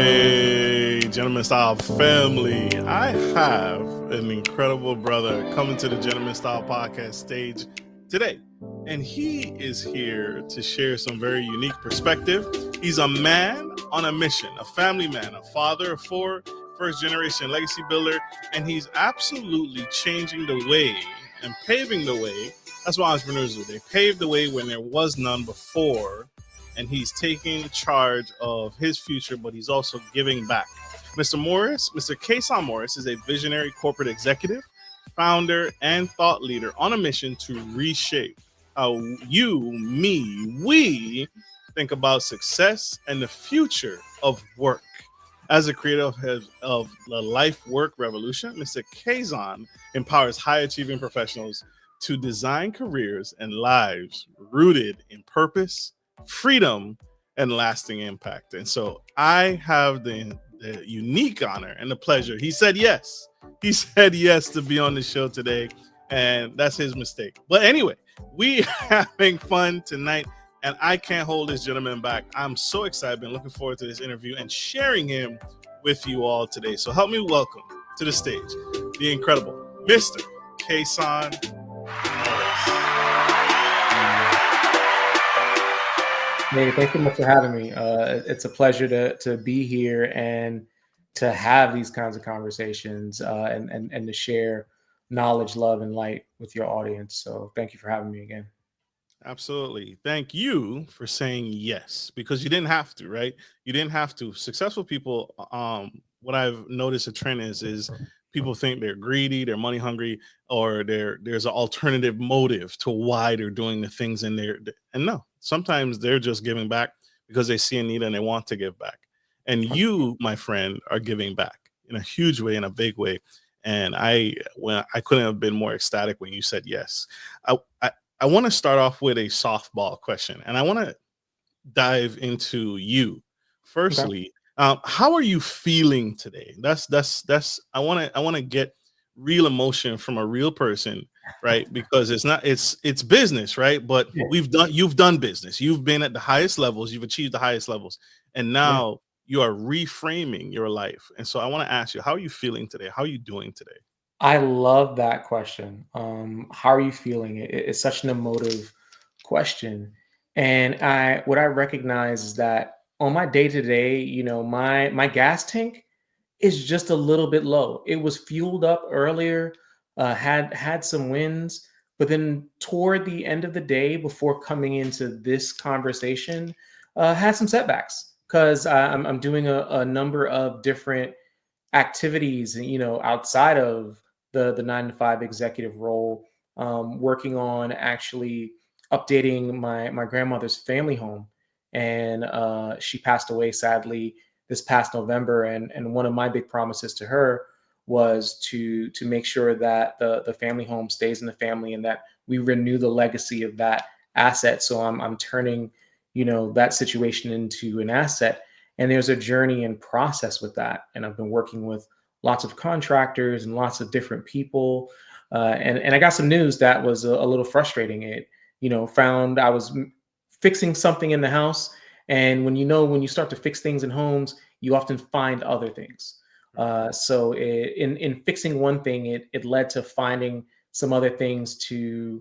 Hey, Gentleman Style family. I have an incredible brother coming to the Gentleman Style podcast stage today. And he is here to share some very unique perspective. He's a man on a mission, a family man, a father of four, first generation legacy builder, and he's absolutely changing the way and paving the way. That's what entrepreneurs do. They pave the way when there was none before, and he's taking charge of his future, but he's also giving back. Mr. Kason Morris is a visionary corporate executive, founder, and thought leader on a mission to reshape how we think about success and the future of work. As a creator of the life work revolution, Mr. Kason empowers high achieving professionals to design careers and lives rooted in purpose, freedom, and lasting impact. And so I have the unique honor and the pleasure. He said yes. He said yes to be on the show today, and that's his mistake. But anyway, we having fun tonight, and I can't hold this gentleman back. I'm so excited. Been looking forward to this interview and sharing him with you all today. So help me welcome to the stage the incredible Mr. Kason Morris. Hey, thank you so much for having me. It's a pleasure to be here and to have these kinds of conversations and to share knowledge, love, and light with your audience. So thank you for having me again. Absolutely. Thank you for saying yes, because you didn't have to, right? You didn't have to. Successful people, what I've noticed a trend is people think they're greedy, they're money hungry, or there's an alternative motive to why they're doing the things in there. And no, sometimes they're just giving back because they see a need and they want to give back. And you, my friend, are giving back in a huge way, in a big way. And I couldn't have been more ecstatic when you said yes. I want to start off with a softball question, and I want to dive into you. Okay. Firstly, how are you feeling today? That's I want to get real emotion from a real person, right? Because it's business, right? But Yeah. you've done business. You've been at the highest levels. You've achieved the highest levels, and Yeah. now you are reframing your life. And so I want to ask you, how are you feeling today? How are you doing today? I love that question. How are you feeling? It's such an emotive question. And what I recognize is that on my day to day, my gas tank is just a little bit low. It was fueled up earlier, had some wins, but then toward the end of the day, before coming into this conversation, had some setbacks because I'm doing a number of different activities, outside of the 9 to 5 executive role, working on actually updating my grandmother's family home, and she passed away sadly this past November, and one of my big promises to her was to make sure that the family home stays in the family and that we renew the legacy of that asset. So I'm turning that situation into an asset, and there's a journey and process with that. And I've been working with lots of contractors and lots of different people. And I got some news that was a little frustrating. It, found I was fixing something in the house. And when you start to fix things in homes, you often find other things. So in fixing one thing, it led to finding some other things to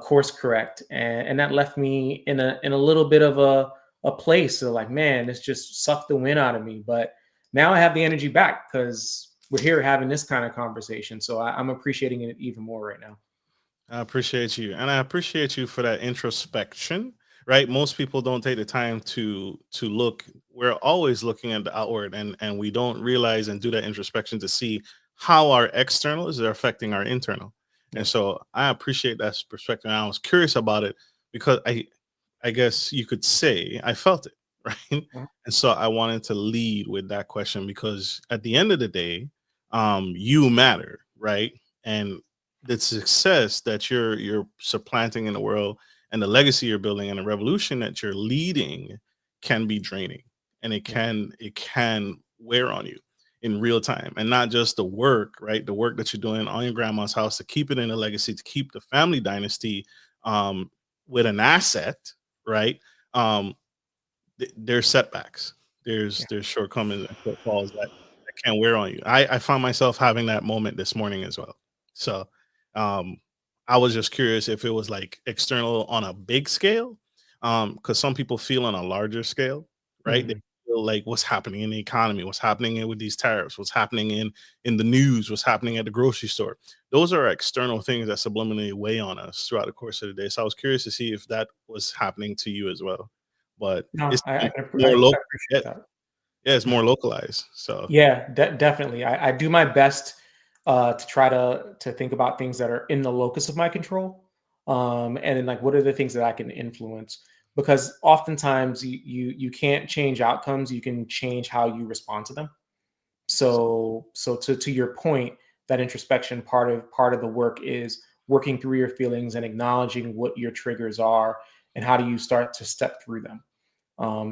course correct. And that left me in a little bit of a place of like, man, this just sucked the wind out of me. But now I have the energy back because we're here having this kind of conversation. So I'm appreciating it even more right now. I appreciate you, and I appreciate you for that introspection. Right, most people don't take the time to look. We're always looking at the outward, and we don't realize and do that introspection to see how our external is affecting our internal. Yeah. And so I appreciate that perspective. And I was curious about it because I guess you could say I felt it, right? Mhm. And so I wanted to lead with that question because at the end of the day, you matter, right? And the success that you're supplanting in the world and the legacy you're building and the revolution that you're leading can be draining, and Yeah. it can wear on you in real time, and not just the work, right? The work that you're doing on your grandma's house to keep it in a legacy, to keep the family dynasty with an asset, right? um there's setbacks, Yeah. there's shortcomings and shortfalls that can wear on you. I found myself having that moment this morning as well. So um I was just curious if it was like external on a big scale. Because some people feel on a larger scale, right? They Mhm. feel like what's happening in the economy, what's happening with these tariffs, what's happening in the news, what's happening at the grocery store. Those are external things that subliminally weigh on us throughout the course of the day. So I was curious to see if that was happening to you as well. But No, it's I more local. appreciate Yeah, that. yeah, it's more localized. So Yeah, definitely. I do my best to try to think about things that are in the locus of my control, and then like what are the things that I can influence? Because oftentimes you can't change outcomes. You can change how you respond to them. So to your point, that introspection part of the work is working through your feelings and acknowledging what your triggers are and how do you start to step through them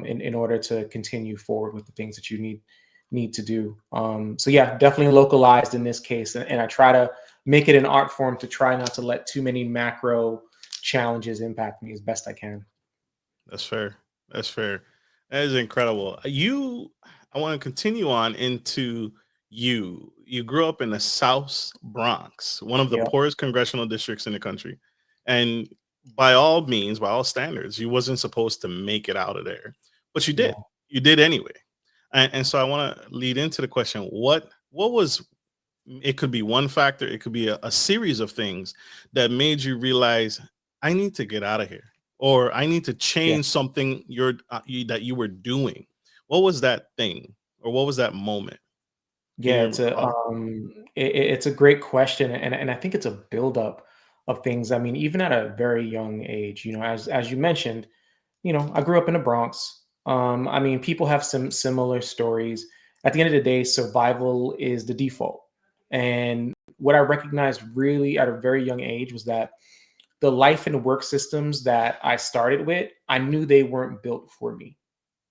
in order to continue forward with the things that you need to do. So yeah, definitely localized in this case, and I try to make it an art form to try not to let too many macro challenges impact me as best I can. that's fair. That's fair. That is incredible. I want to continue on into you. You grew up in the South Bronx, one of the Yeah, poorest congressional districts in the country. And by all means, by all standards, you wasn't supposed to make it out of there. But you did. no, You did anyway. And so I want to lead into the question, what was it could be one factor, it could be a series of things that made you realize I need to get out of here or I need to yeah. change something that you were doing. What was that thing or what was that moment? Can Yeah, you it's a recall? it's a great question, and I think it's a buildup of things. I mean, even at a very young age, as you mentioned, I grew up in the Bronx. I mean, people have some similar stories. At the end of the day, survival is the default, and what I recognized really at a very young age was that the life and work systems that I started with, I knew they weren't built for me.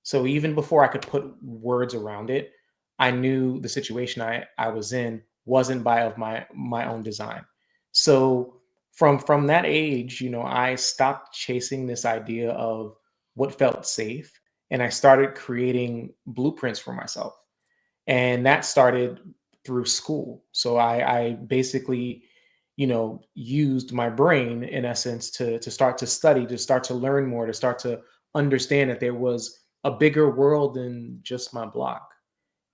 So even before I could put words around it, I knew the situation I was in wasn't by of my own design. So from that age, I stopped chasing this idea of what felt safe and I started creating blueprints for myself. And that started through school. So I basically, used my brain in essence to start to study, to start to learn more, to start to understand that there was a bigger world than just my block.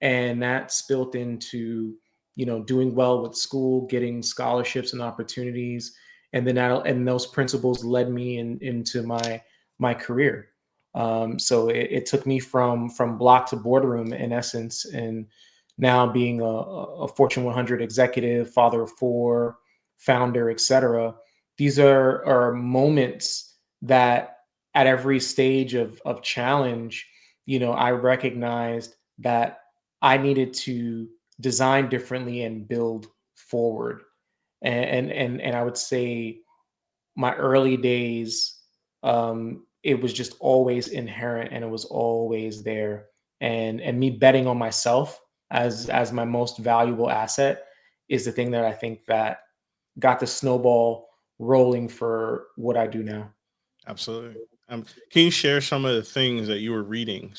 And that spilt into, doing well with school, getting scholarships and opportunities. And then and those principles led me into my career. So it took me from block to boardroom in essence, and now being a Fortune 100 executive, father of four, founder, etc. These are moments that at every stage of challenge, I recognized that I needed to design differently and build forward. And I would say my early days, it was just always inherent and it was always there. And me betting on myself as my most valuable asset is the thing that I think that got the snowball rolling for what I do now. Absolutely. Can you share some of the things that you were reading?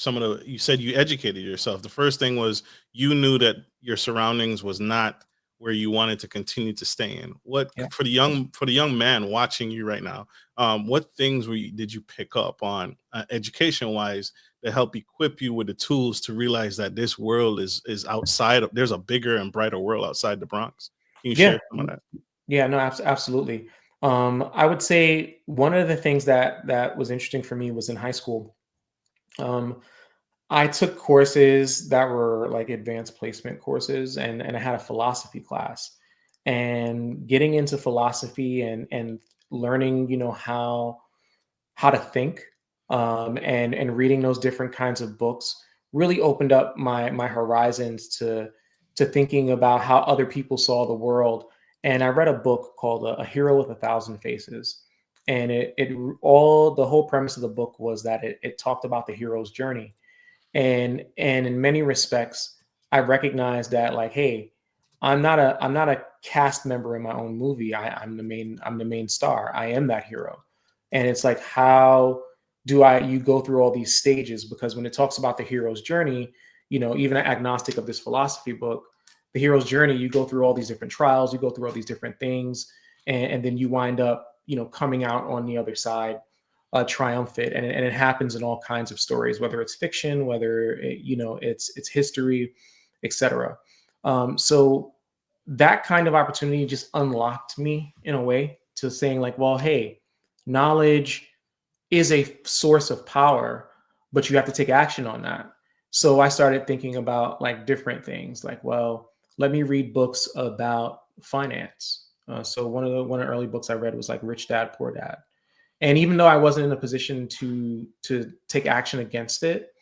You said you educated yourself. The first thing was you knew that your surroundings was not where you wanted to continue to stay in. What Yeah. for the young man watching you right now? What things did you pick up on education wise that help equip you with the tools to realize that this world is outside of there's a bigger and brighter world outside the Bronx? Can you Yeah. share some of that? Yeah, no, absolutely. I would say one of the things that was interesting for me was in high school. Um, I took courses that were like advanced placement courses, and I had a philosophy class. And getting into philosophy and learning, how to think, and reading those different kinds of books really opened up my horizons to thinking about how other people saw the world. And I read a book called A Hero with a Thousand Faces, and all the whole premise of the book was that it talked about the hero's journey, and in many respects I recognized that, like, hey, I'm not a cast member in my own movie. I'm the main star. I am that hero. And it's like, how you go through all these stages? Because when it talks about the hero's journey, even an agnostic of this philosophy book, the hero's journey, you go through all these different trials, you go through all these different things, and then you wind up, coming out on the other side triumphant. And it happens in all kinds of stories, whether it's fiction, whether it's history, etc. So that kind of opportunity just unlocked me in a way to saying like, well, hey, knowledge is a source of power, but you have to take action on that. So I started thinking about like different things, like, well, let me read books about finance. So one of the early books I read was like Rich Dad Poor Dad. And even though I wasn't in a position to take action against it,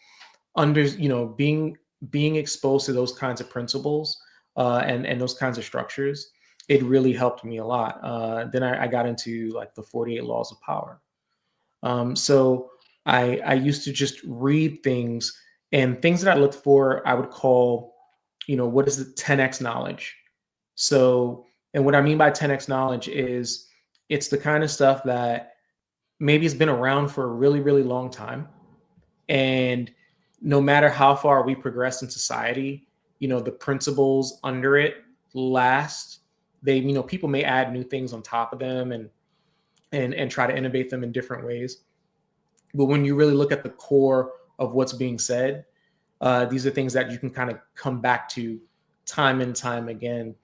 being exposed to those kinds of principles and those kinds of structures, it really helped me a lot. Then I got into like the 48 laws of power. So I used to just read things, and things that I looked for, I would call, what is the 10x knowledge? So, and what I mean by 10x knowledge is it's the kind of stuff that maybe has been around for a really, really long time. And no matter how far we progress in society, the principles under it last. People may add new things on top of them and try to innovate them in different ways. But when you really look at the core of what's being said, these are things that you can kind of come back to time and time again.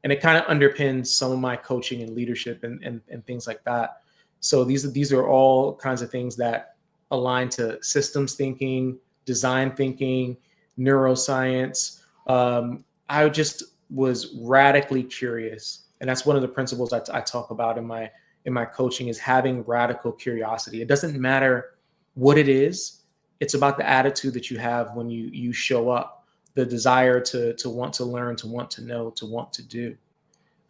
And it kind of underpins some of my coaching and leadership and things like that. So these are all kinds of things that align to systems thinking, design thinking, neuroscience. I just was radically curious. And that's one of the principles I talk about in my coaching, is having radical curiosity. It doesn't matter what it is. It's about the attitude that you have when you show up, the desire to want to learn, to want to know, to want to do.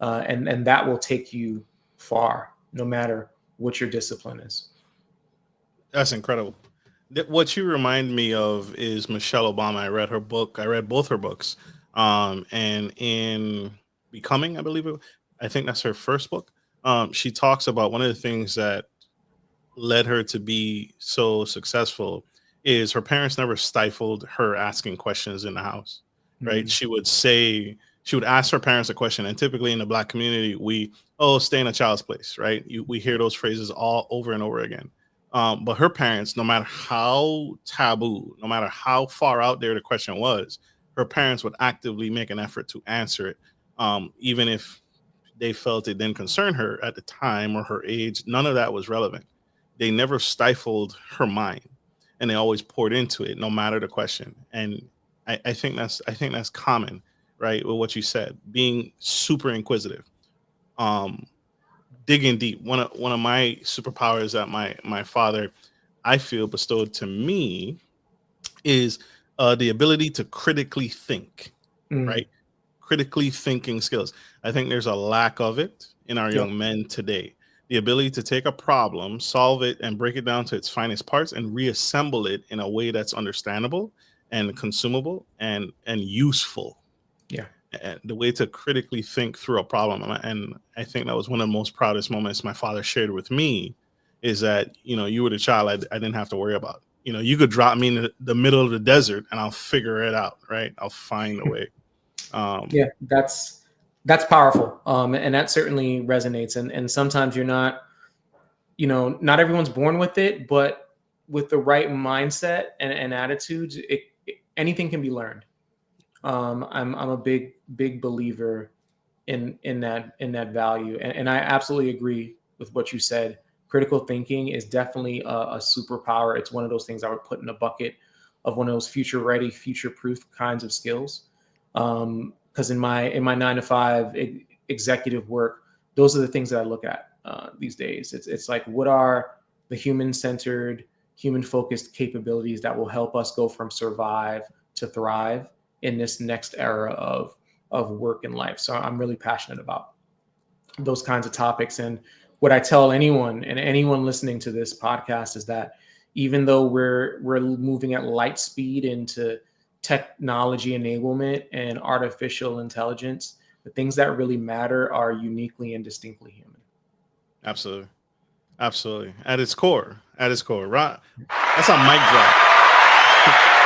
And that will take you far, no matter what your discipline is. That's incredible. What you remind me of is Michelle Obama. I read her book. I read both her books. And in Becoming, I think that's her first book. She talks about one of the things that led her to be so successful is her parents never stifled her asking questions in the house, right? Mm. She would ask her parents a question, and typically in the Black community, stay in a child's place, right? We hear those phrases all over and over again. But her parents, no matter how taboo, no matter how far out there the question was, her parents would actively make an effort to answer it, even if they felt it didn't concern her at the time or her age. None of that was relevant. They never stifled her mind, and they always poured into it, no matter the question. And I think that's common, right? With what you said, being super inquisitive, um, digging deep. One of my superpowers that my father, I feel, bestowed to me is the ability to critically think, Mm. right? Critically thinking skills. I think there's a lack of it in our Yep. young men today. The ability to take a problem, solve it, and break it down to its finest parts and reassemble it in a way that's understandable and consumable and useful. Yeah. And the way to critically think through a problem. And I think that was one of the most proudest moments my father shared with me, is that, you were the child I didn't have to worry about. You could drop me in the middle of the desert and I'll figure it out, right? I'll find a way. Yeah, that's powerful. And that certainly resonates. And sometimes you're not, not everyone's born with it, but with the right mindset and attitudes, anything can be learned. I'm a big believer in that value, and I absolutely agree with what you said. Critical thinking is definitely a superpower. It's one of those things I would put in a bucket of one of those future ready, future proof kinds of skills. Because in my 9 to 5 executive work, those are the things that I look at these days. It's like, what are the human centered, human focused capabilities that will help us go from survive to thrive in this next era of work and life. So I'm really passionate about those kinds of topics. And what I tell anyone listening to this podcast is that even though we're moving at light speed into technology enablement and artificial intelligence, the things that really matter are uniquely and distinctly human. Absolutely. Absolutely. At its core, right? That's a mic drop.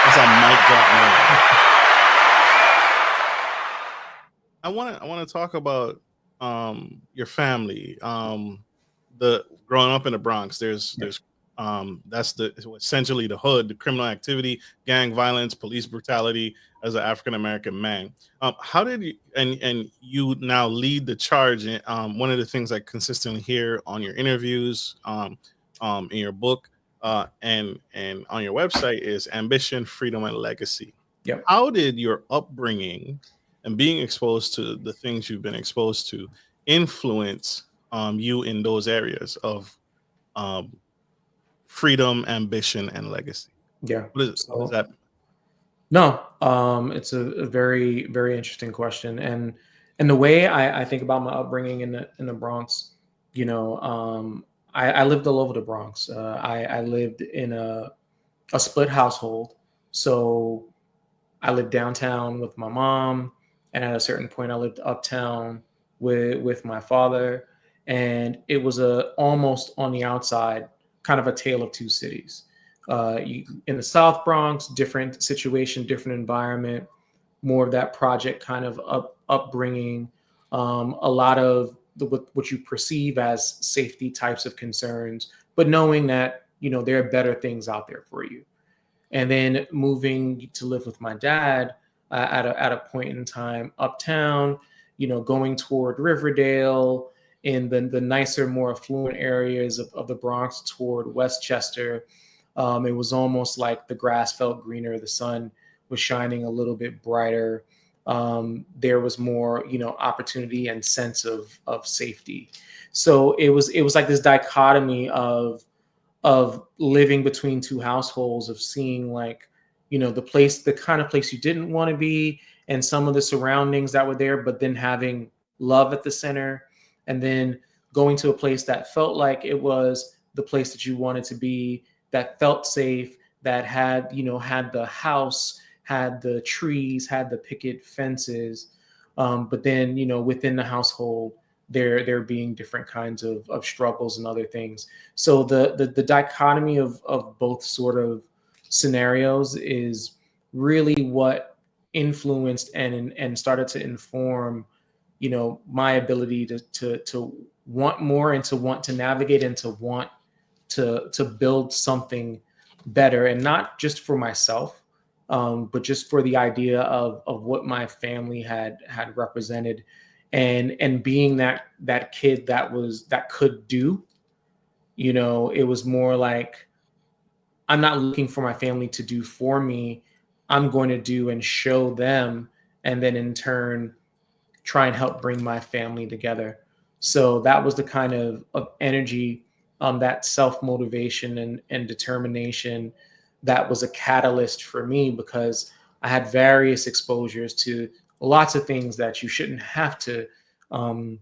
That's a mic drop moment. I want to talk about your family. The growing up in the Bronx, Yeah. that's the essentially the hood, the criminal activity, gang violence, police brutality as an African American man. How did you and you now lead the charge in one of the things I consistently hear on your interviews, in your book, and on your website is ambition, freedom, and legacy. Yep. How did your upbringing and being exposed to the things you've been exposed to influence you in those areas of um, freedom, ambition, and legacy? Yeah. What is So that? no, it's a very, very interesting question, and the way I think about my upbringing in the Bronx, you know, I lived all over the Bronx. I lived in a split household, so I lived downtown with my mom, and at a certain point, I lived uptown with my father, and it was a almost on the outside, kind of a tale of two cities. In the South Bronx, different situation, different environment, more of that project kind of upbringing, a lot of what you perceive as safety types of concerns, but knowing that there are better things out there for you. And then moving to live with my dad at a point in time uptown, going toward Riverdale, in the nicer, more affluent areas of the Bronx toward Westchester. It was almost like the grass felt greener, the sun was shining a little bit brighter. There was more, opportunity and sense of safety. So it was like this dichotomy of living between two households, of seeing, like, the kind of place you didn't want to be, and some of the surroundings that were there, but then having love at the center, and then going to a place that felt like it was the place that you wanted to be, that felt safe, that had the house, had the trees, had the picket fences, but then within the household, there being different kinds of struggles and other things. So the dichotomy of both sort of scenarios is really what influenced and started to inform my ability to want more, and to want to navigate, and to want to build something better, and not just for myself, but just for the idea of what my family had represented, and being that kid that could do. It was more like, I'm not looking for my family to do for me. I'm going to do and show them, and then in turn try and help bring my family together. So that was the kind of energy, that self motivation and determination, that was a catalyst for me, because I had various exposures to lots of things that you shouldn't um,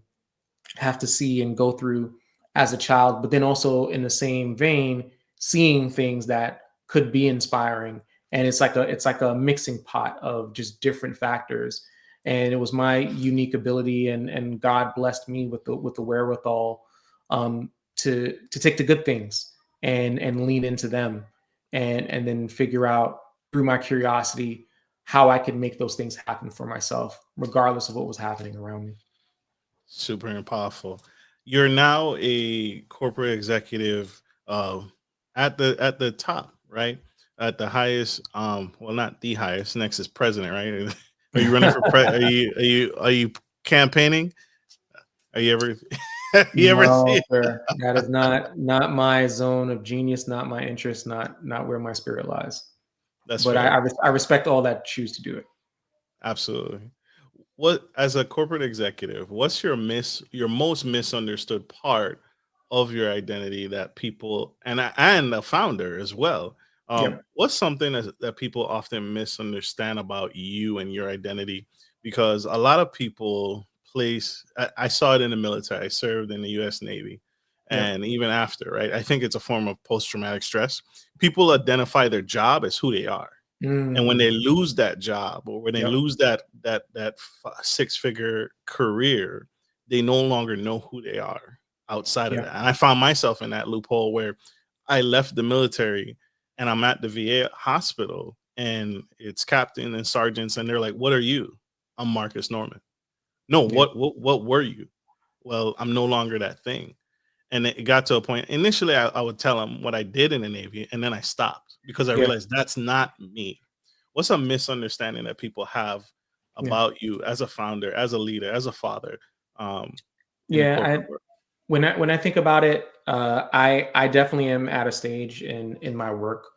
have to see and go through as a child, but then also in the same vein, seeing things that could be inspiring. And it's like a mixing pot of just different factors. And it was my unique ability, and God blessed me with the wherewithal, to take the good things and lean into them, and then figure out through my curiosity how I could make those things happen for myself, regardless of what was happening around me. Super and powerful. You're now a corporate executive at the top, right? At the highest, well, not the highest. Next is president, right? Are you running for are you campaigning? Are you ever you ever No, see? sir. That is not my zone of genius, not my interest, not where my spirit lies. That's But I fair. I, res- I respect all that choose to do it. Absolutely. What as a corporate executive, what's your most misunderstood part of your identity that people and a founder as well? Yep. What's something that people often misunderstand about you and your identity? Because a lot of people I saw it in the military. I served in the U.S. Navy, Yep. and even after, right? I think it's a form of post traumatic stress. People identify their job as who they are, and when they Mm, lose that job, or when they yep. lose that six figure career, they no longer know who they are. outside of Yeah. that. And I found myself in that loophole where I left the military and I'm at the VA hospital and it's captain and sergeants and they're like, "What are you?" I'm Marcus Norman. No, Yeah. what were you? Well, I'm no longer that thing. And it got to a point. Initially, I would tell them what I did in the Navy, and then I stopped because I Yeah. realized that's not me. What's a misunderstanding that people have Yeah. about you as a founder, as a leader, as a father, um, in the Yeah. corporate world? When I think about it, I definitely am at a stage in my work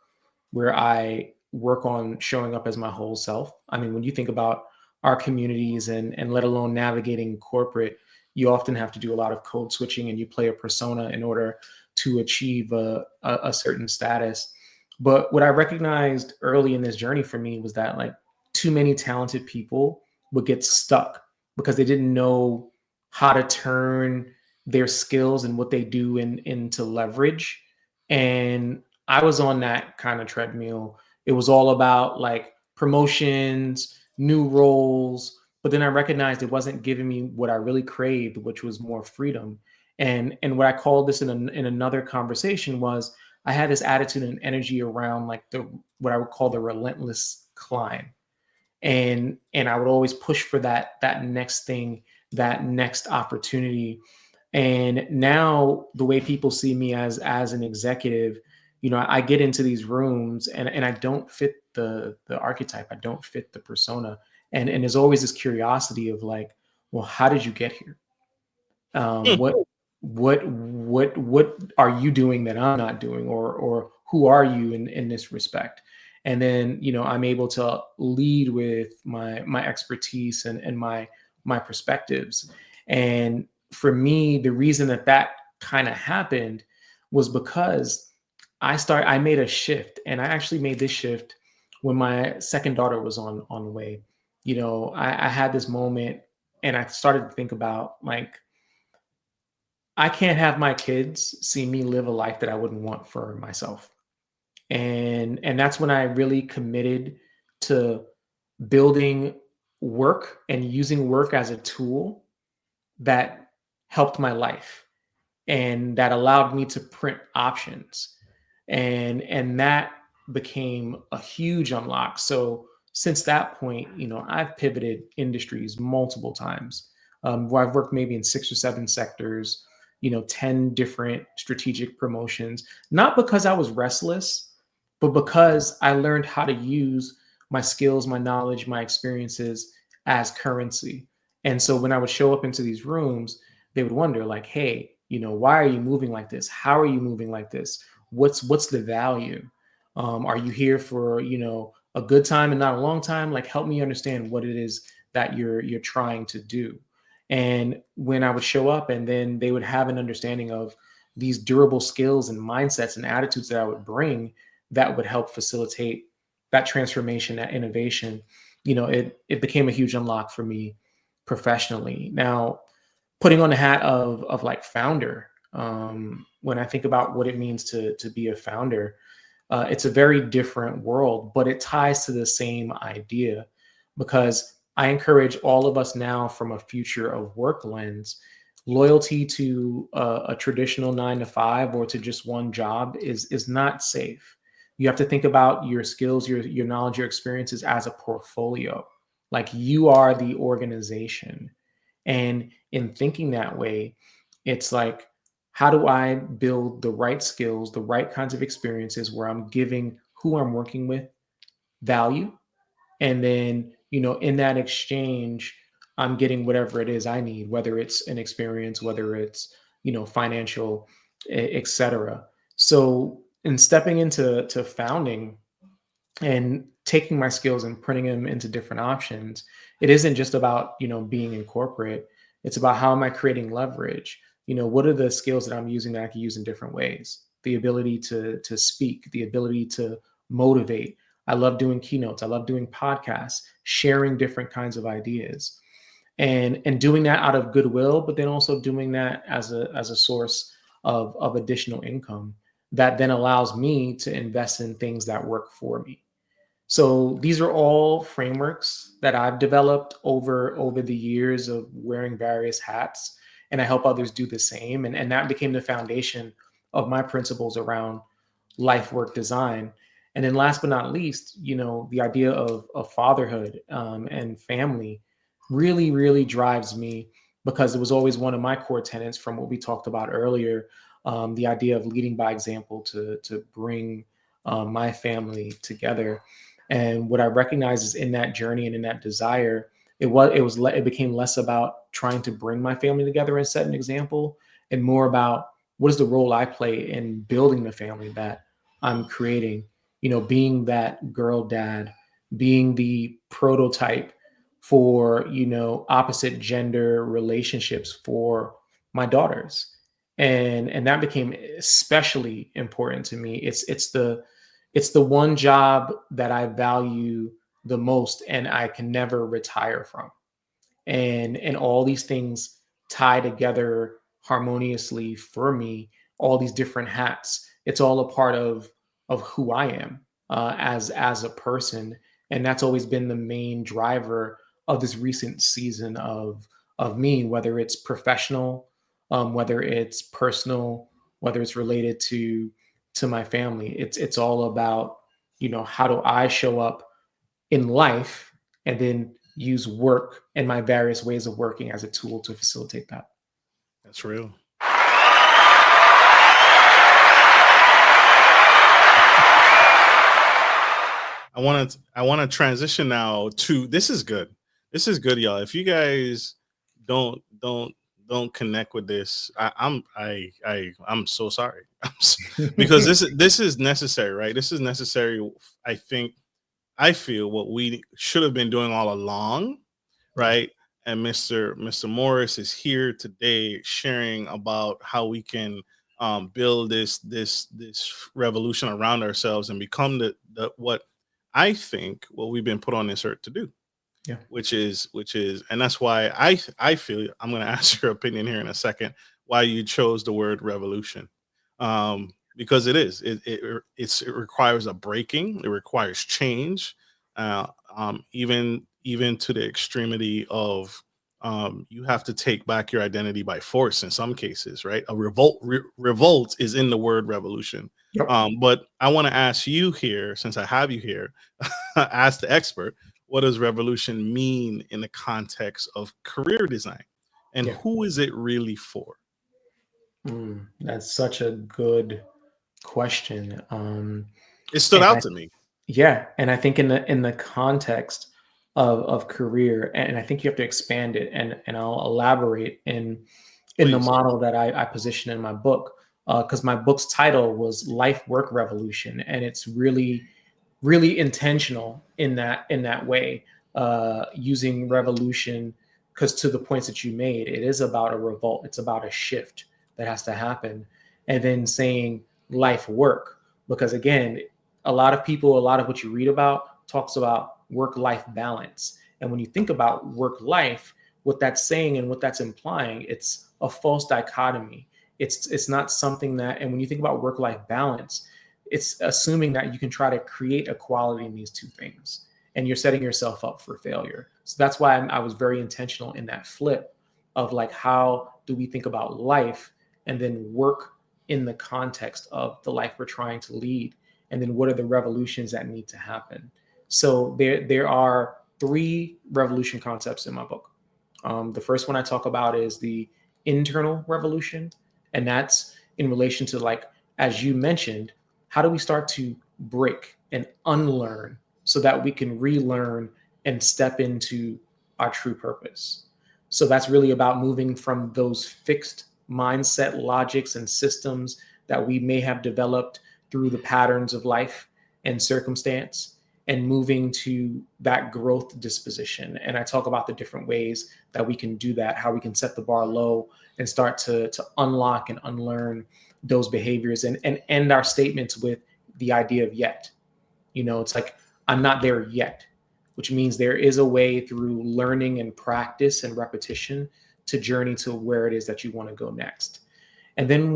where I work on showing up as my whole self. I mean, when you think about our communities and let alone navigating corporate, you often have to do a lot of code switching and you play a persona in order to achieve a certain status. But what I recognized early in this journey for me was that like too many talented people would get stuck because they didn't know how to turn their skills and what they do into leverage. And I was on that kind of treadmill. It was all about like promotions, new roles, but then I recognized it wasn't giving me what I really craved, which was more freedom. And what I called this in another conversation was I had this attitude and energy around like the what I would call the relentless climb. And I would always push for that next thing, that next opportunity. And now the way people see me as an executive, I get into these rooms and I don't fit the archetype. I don't fit the persona. And there's always this curiosity of like, well, how did you get here? Hmm. What are you doing that I'm not doing, or who are you in this respect? And then I'm able to lead with my expertise and my perspectives. And for me, the reason that kind of happened was because I made a shift, and I actually made this shift when my second daughter was on the way. I had this moment, and I started to think about like I can't have my kids see me live a life that I wouldn't want for myself. And that's when I really committed to building work and using work as a tool that helped my life and that allowed me to print options. And that became a huge unlock. So since that point, I've pivoted industries multiple times, where I've worked maybe in 6 or 7 sectors, 10 different strategic promotions, not because I was restless, but because I learned how to use my skills, my knowledge, my experiences as currency. And so when I would show up into these rooms, they would wonder like, hey, why are you moving like this? How are you moving like this? What's the value? Are you here for a good time and not a long time? Like, help me understand what it is that you're trying to do. And when I would show up, and then they would have an understanding of these durable skills and mindsets and attitudes that I would bring that would help facilitate that transformation, that innovation. It became a huge unlock for me professionally. Now, putting on the hat of like founder, when I think about what it means to be a founder, it's a very different world, but it ties to the same idea, because I encourage all of us now, from a future of work lens, loyalty to a traditional 9 to 5 or to just one job is not safe. You have to think about your skills, your knowledge, your experiences as a portfolio. Like, you are the organization. And in thinking that way, it's like, how do I build the right skills, the right kinds of experiences where I'm giving who I'm working with value? And then, in that exchange, I'm getting whatever it is I need, whether it's an experience, whether it's, financial, etc. So in stepping into founding, and taking my skills and putting them into different options, it isn't just about being in corporate. It's about, how am I creating leverage? What are the skills that I'm using that I can use in different ways? The ability to speak, the ability to motivate. I love doing keynotes, I love doing podcasts, sharing different kinds of ideas, and doing that out of goodwill, but then also doing that as a source of additional income that then allows me to invest in things that work for me. So these are all frameworks that I've developed over the years of wearing various hats. and I help others do the same. And that became the foundation of my principles around life work design. And then last but not least, the idea of fatherhood and family really drives me, because it was always one of my core tenets from what we talked about earlier, the idea of leading by example to bring my family together. And what I recognize is in that journey and in that desire, it became less about trying to bring my family together and set an example, and more about what is the role I play in building the family that I'm creating. Being that girl dad, being the prototype for opposite gender relationships for my daughters. And that became especially important to me. It's the one job that I value the most and I can never retire from. And all these things tie together harmoniously for me, all these different hats. It's all a part of who I am as a person. And that's always been the main driver of this recent season of me, whether it's professional, whether it's personal, whether it's related to my family. It's all about, how do I show up in life, and then use work and my various ways of working as a tool to facilitate that. That's real. I want to transition now to, this is good. This is good, y'all. If you guys don't connect with this, I'm so sorry. Because this is necessary, right? This is necessary. I think I feel what we should have been doing all along, right? And Mr. Morris is here today sharing about how we can build this revolution around ourselves and become the what I think what we've been put on this earth to do, Yeah. which is, and that's why I feel, I'm going to ask your opinion here in a second, why you chose the word revolution. Because it requires a breaking, it requires change, even to the extremity of, you have to take back your identity by force in some cases, right? A revolt is in the word revolution. Yep. But I want to ask you here, since I have you here, ask the expert, what does revolution mean in the context of career design, and Yeah. who is it really for? That's such a good question. It stood And out to me. yeah, and I think in the context of career, and I think you have to expand it, and I'll elaborate in the Please. model that I position in my book, because my book's title was Life Work Revolution, and it's really intentional in that way, using revolution, because to the points that you made, it is about a revolt, it's about a shift that has to happen. And then saying life work, because again, a lot of people, a lot of what you read about talks about work life balance. And when you think about work life, what that's saying and what that's implying, it's a false dichotomy. It's not something that, and when you think about work life balance, it's assuming that you can try to create equality in these two things, and you're setting yourself up for failure. So that's why I was very intentional in that flip of like, how do we think about life and then work in the context of the life we're trying to lead, and then what are the revolutions that need to happen. So there are three revolution concepts in my book. The first one I talk about is the internal revolution, and that's in relation to, like, as you mentioned, how do we start to break and unlearn so that we can relearn and step into our true purpose. So that's really about moving from those fixed mindset logics and systems that we may have developed through the patterns of life and circumstance, and moving to that growth disposition. And I talk about the different ways that we can do that, how we can set the bar low and start to unlock and unlearn those behaviors, and end our statements with the idea of yet. It's like, I'm not there yet, which means there is a way through learning and practice and repetition to journey to where it is that you want to go next. And then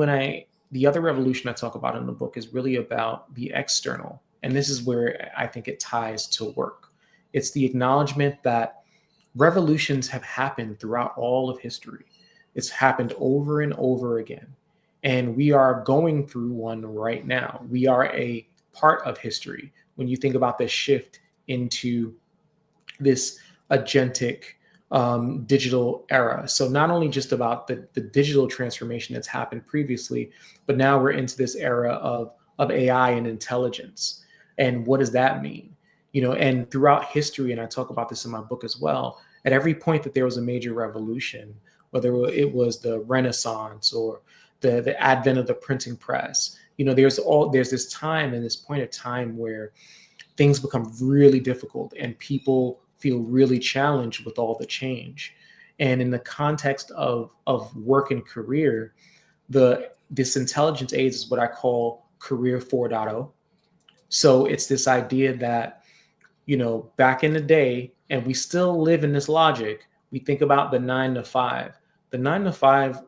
the other revolution I talk about in the book is really about the external. And this is where I think it ties to work. It's the acknowledgement that revolutions have happened throughout all of history. It's happened over and over again. And we are going through one right now. We are a part of history. When you think about the shift into this agentic digital era. So not only just about the digital transformation that's happened previously, but now we're into this era of AI and intelligence. And what does that mean? And throughout history, and I talk about this in my book as well, at every point that there was a major revolution, whether it was the Renaissance or the advent of the printing press, there's this time and this point of time where things become really difficult and people feel really challenged with all the change. And in the context of work and career, this intelligence age is what I call career 4.0. So it's this idea that, back in the day, and we still live in this logic, we think about the 9 to 5. The 9 to 5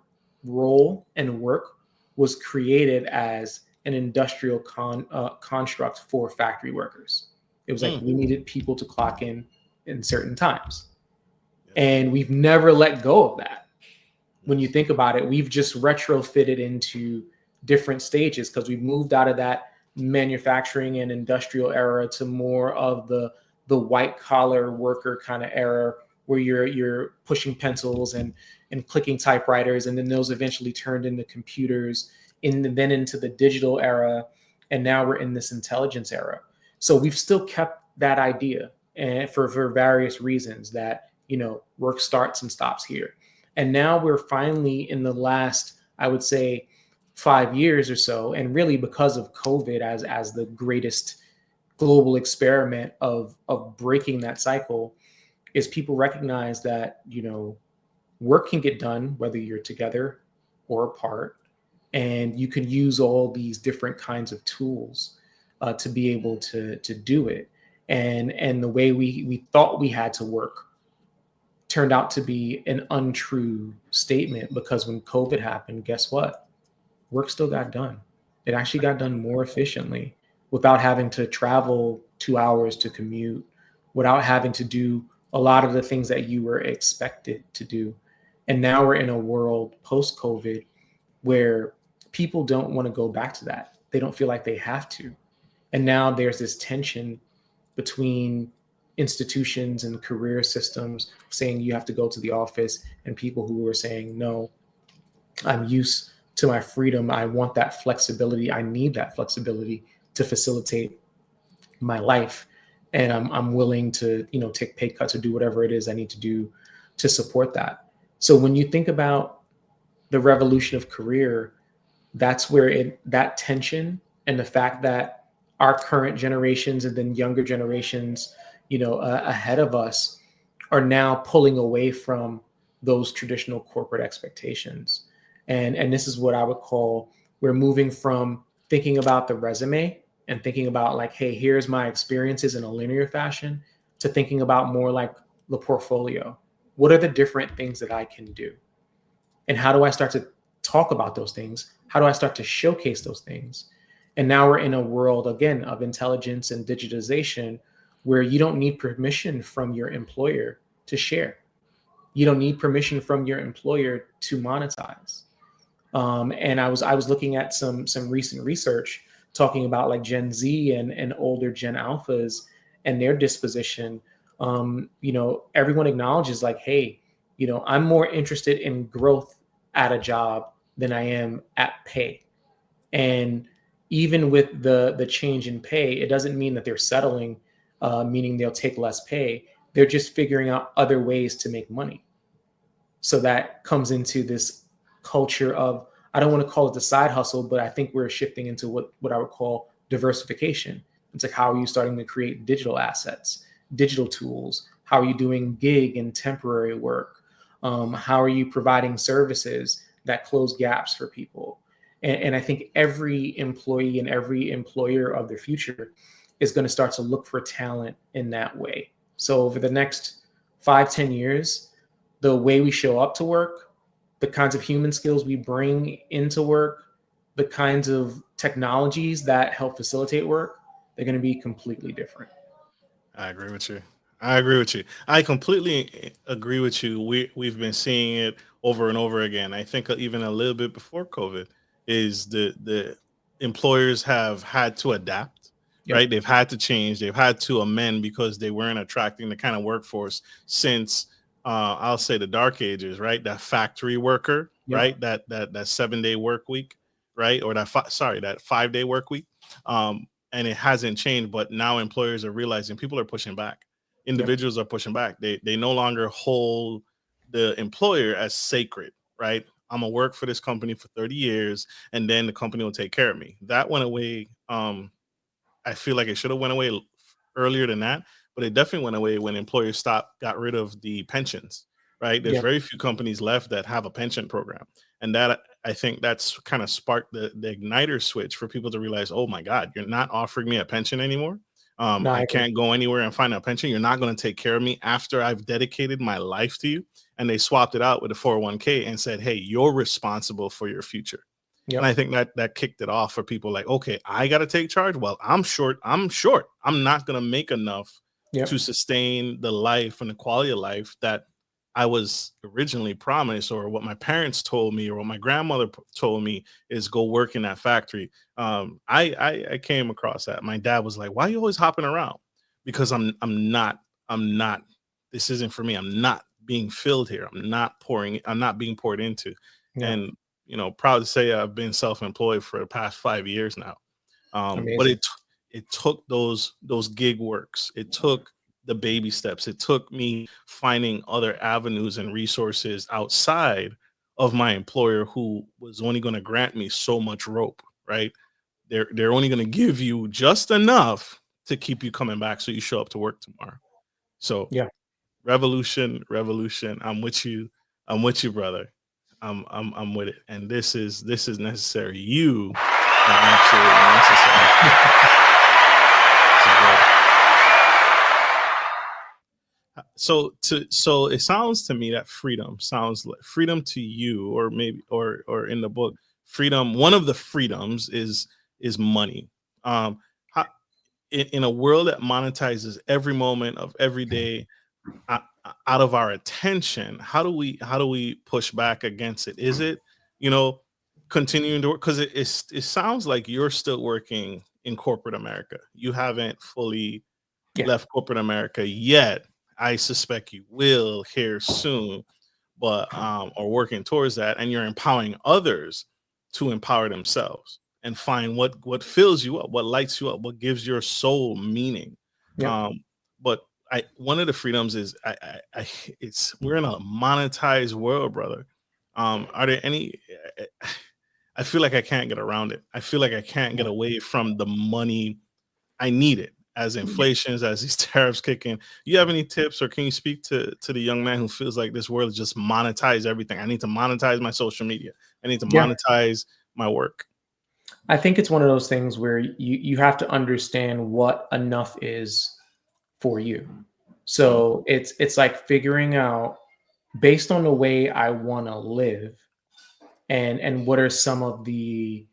role and work was created as an industrial construct for factory workers. It was like we needed people to clock in certain times. And we've never let go of that. When you think about it, we've just retrofitted into different stages because we've moved out of that manufacturing and industrial era to more of the white collar worker kind of era where you're pushing pencils and clicking typewriters, and then those eventually turned into computers, then into the digital era, and now we're in this intelligence era. So we've still kept that idea, and for various reasons that work starts and stops here. And now we're finally in the last, I would say, 5 years or so, and really because of COVID as the greatest global experiment of breaking that cycle, is people recognize that work can get done whether you're together or apart, and you can use all these different kinds of tools to be able to do it. And the way we thought we had to work turned out to be an untrue statement, because when COVID happened, guess what? Work still got done. It actually got done more efficiently without having to travel 2 hours to commute, without having to do a lot of the things that you were expected to do. And now we're in a world post COVID where people don't want to go back to that. They don't feel like they have to. And now there's this tension between institutions and career systems saying you have to go to the office, and people who are saying, no, I'm used to my freedom. I want that flexibility. I need that flexibility to facilitate my life. And I'm willing to, take pay cuts or do whatever it is I need to do to support that. So when you think about the revolution of career, that's where that tension and the fact that our current generations and then younger generations, ahead of us, are now pulling away from those traditional corporate expectations. And this is what I would call, we're moving from thinking about the resume and thinking about like, hey, here's my experiences in a linear fashion, to thinking about more like the portfolio. What are the different things that I can do? And how do I start to talk about those things? How do I start to showcase those things? And now we're in a world, again, of intelligence and digitization, where you don't need permission from your employer to share. You don't need permission from your employer to monetize. And I was looking at some recent research talking about like Gen Z and older Gen Alphas and their disposition. Everyone acknowledges like, hey, I'm more interested in growth at a job than I am at pay. And even with the change in pay, it doesn't mean that they're settling, meaning they'll take less pay. They're just figuring out other ways to make money. So that comes into this culture of, I don't want to call it the side hustle, but I think we're shifting into what I would call diversification. It's like, how are you starting to create digital assets, digital tools? How are you doing gig and temporary work? How are you providing services that close gaps for people? And I think every employee and every employer of the future is going to start to look for talent in that way. So over the next 5-10 years, the way we show up to work, the kinds of human skills we bring into work, the kinds of technologies that help facilitate work, they're going to be completely different. I agree with you. I agree with you. I completely agree with you. We've been seeing it over and over again. I think even a little bit before COVID is the employers have had to adapt, Yep. right? They've had to change, they've had to amend because they weren't attracting the kind of workforce since I'll say the dark ages, right? That factory worker, Yep. right? That 7 day work week, right? Or that 5 day work week. And it hasn't changed, but now employers are realizing people are pushing back. Yep. Individuals are pushing back. They no longer hold the employer as sacred, right? I'm gonna work for this company for 30 years and then the company will take care of me. That went away. I feel like it should have went away earlier than that, but it definitely went away when employers got rid of the pensions. Right, there's Yep. very few companies left that have a pension program, and that I think that's kind of sparked the igniter switch for people to realize, oh my God, you're not offering me a pension anymore. No, I I agree. can't go anywhere and find a pension. You're not going to take care of me after I've dedicated my life to you. And they swapped it out with a 401k and said, hey, you're responsible for your future. And Yep. I think that kicked it off for people like, okay, I got to take charge. Well, I'm short. I'm short. I'm not going to make enough to Yep. sustain the life and the quality of life that I was originally promised, or what my parents told me, or what my grandmother told me is go work in that factory. I came across that. My dad was like, "Why are you always hopping around?" Because I'm not. This isn't for me. I'm not being filled here. I'm not pouring. I'm not being poured into. Yeah. And proud to say I've been self-employed for the past 5 years now. But Amazing. it took those gig works. It took the baby steps. It took me finding other avenues and resources outside of my employer, who was only going to grant me so much rope. Right? They're only going to give you just enough to keep you coming back, so you show up to work tomorrow. So Yeah. revolution, revolution. I'm with you. I'm with you, brother. I'm with it. And this is necessary. You are absolutely necessary. This is great. So it sounds to me that freedom sounds like freedom to you, or maybe or in the book, freedom. One of the freedoms is money. How, in a world that monetizes every moment of every day out of our attention, how do we push back against it? Is it you know continuing to work, because it sounds like you're still working in corporate America. You haven't fully Yeah. left corporate America yet. I suspect you will here soon, but or working towards that, and you're empowering others to empower themselves and find what fills you up, what lights you up, what gives your soul meaning. Yep. But I one of the freedoms is I it's we're in a monetized world, brother. Are there any? I feel like I can't get around it. I feel like I can't get Yeah. away from the money. I need it as inflations, as these tariffs kick in. You have any tips, or can you speak to the young man who feels like this world is just monetize everything? I need to monetize my social media. I need to Yeah. monetize my work. I think it's one of those things where you have to understand what enough is for you. Mm, So it's like figuring out, based on the way I want to live, and what are some of the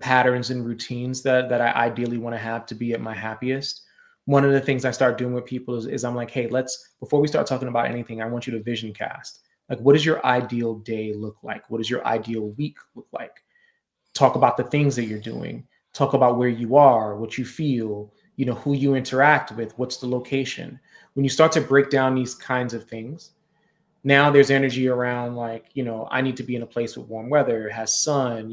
patterns and routines that I ideally want to have to be at my happiest. One of the things I start doing with people is I'm like, hey, let's, before we start talking about anything, I want you to vision cast. Like, what does your ideal day look like? What does your ideal week look like? Talk about the things that you're doing. Talk about where you are, what you feel, who you interact with, what's the location. When you start to break down these kinds of things, now there's energy around, like, I need to be in a place with warm weather, has sun.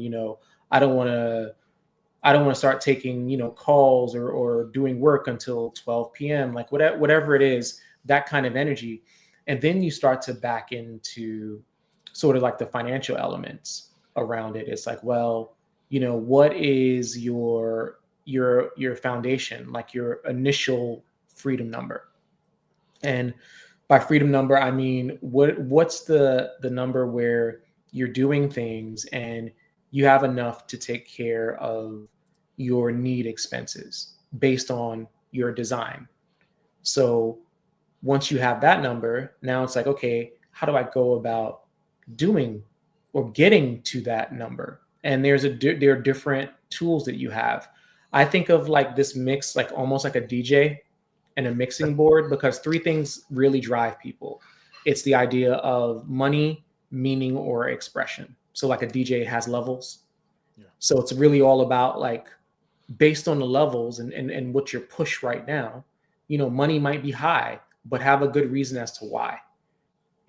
I don't want to start taking, calls or doing work until 12 p.m. Like, whatever it is, that kind of energy. And then you start to back into sort of like the financial elements around it. It's like, well, what is your foundation, like your initial freedom number? And by freedom number, I mean, what's the number where you're doing things and you have enough to take care of your need expenses based on your design. So once you have that number, now it's like, okay, how do I go about doing or getting to that number? And there are different tools that you have. I think of like this mix, like almost like a DJ and a mixing board, because three things really drive people. It's the idea of money, meaning or expression. So like a DJ has levels. Yeah. So it's really all about like based on the levels and what your push right now, money might be high, but have a good reason as to why.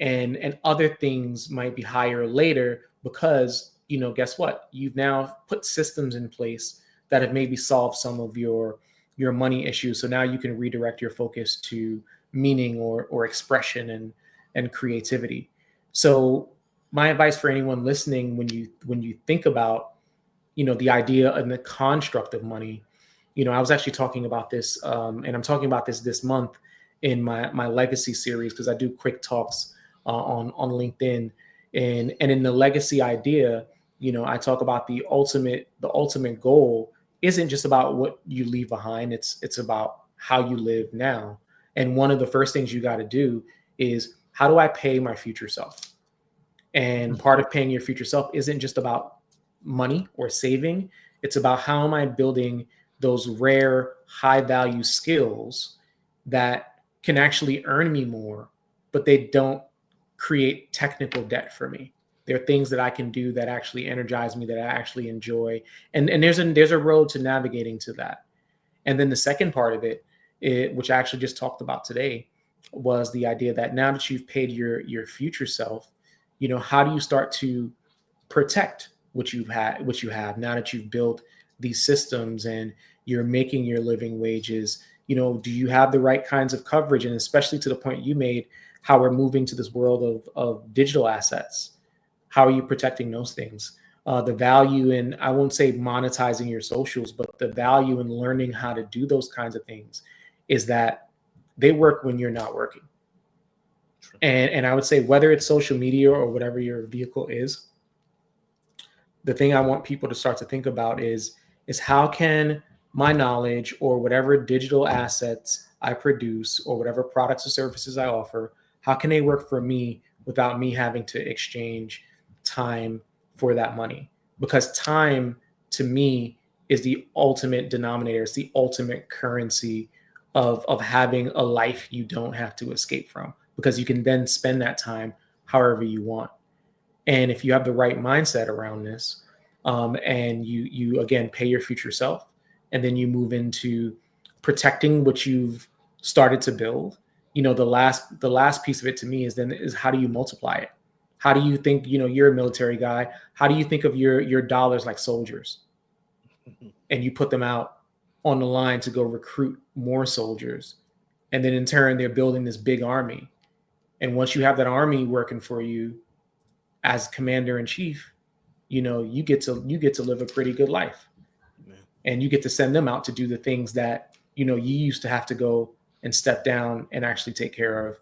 And other things might be higher later because, guess what? You've now put systems in place that have maybe solved some of your money issues. So now you can redirect your focus to meaning or expression and creativity. So my advice for anyone listening, when you think about the idea and the construct of money. I was actually talking about this, and I'm talking about this month in my legacy series because I do quick talks on LinkedIn, and in the legacy idea, I talk about the ultimate goal isn't just about what you leave behind. It's about how you live now. And one of the first things you got to do is, how do I pay my future self? And part of paying your future self isn't just about money or saving. It's about, how am I building those rare, high value skills that can actually earn me more, but they don't create technical debt for me. There are things that I can do that actually energize me, that I actually enjoy. And there's a road to navigating to that. And then the second part of it, which I actually just talked about today, was the idea that now that you've paid your future self, how do you start to protect what you have now that you've built these systems and you're making your living wages? Do you have the right kinds of coverage? And especially to the point you made, how we're moving to this world of digital assets, how are you protecting those things? The value in, I won't say monetizing your socials, but the value in learning how to do those kinds of things is that they work when you're not working. And I would say, whether it's social media or whatever your vehicle is, the thing I want people to start to think about is how can my knowledge or whatever digital assets I produce or whatever products or services I offer, how can they work for me without me having to exchange time for that money? Because time, to me, is the ultimate denominator. It's the ultimate currency of having a life you don't have to escape from, because you can then spend that time however you want. And if you have the right mindset around this, and you again pay your future self, and then you move into protecting what you've started to build. The last piece of it to me is how do you multiply it? How do you think, you're a military guy? How do you think of your dollars like soldiers? And you put them out on the line to go recruit more soldiers, and then in turn they're building this big army. And once you have that army working for you as commander in chief, you get to live a pretty good life. Yeah. And you get to send them out to do the things that you used to have to go and step down and actually take care of,